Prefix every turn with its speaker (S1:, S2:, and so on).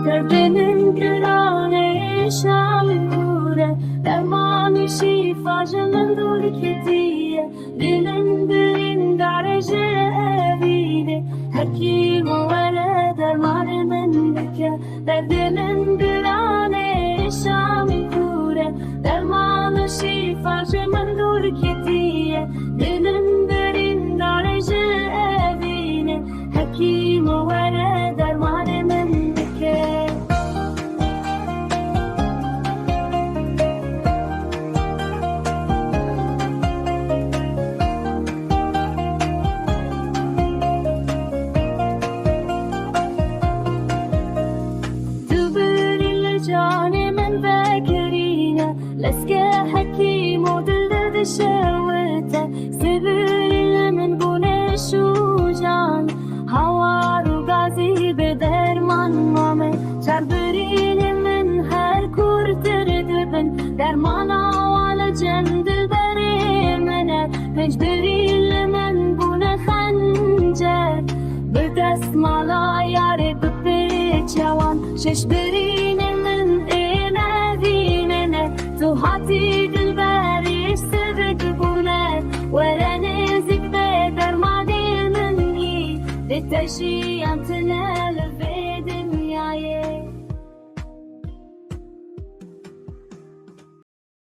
S1: Derdinin gırane şamil kure dermanı şifacının dul kediye dilin birin darece evine Hakim vere dermanı mendike Derdinin gırane şamil kure dermanı şifacının dul kediye dilin birin darece evine Hakim vere dermanı mendike جاني من ذاكرينا لسكا حكيم ودل شوته سبرنا من بونش وجان هوار وغازي بدرمان مامي شربرين من هر كورتر دبن درمانا وعلى جند بريمنا بجبرين من بونا خنجر بدست مالا ياري ببيتشوان ششبرين تو هاتی دل بریش سبک بونه ولا نزک به درمانی منی لتشی انتنا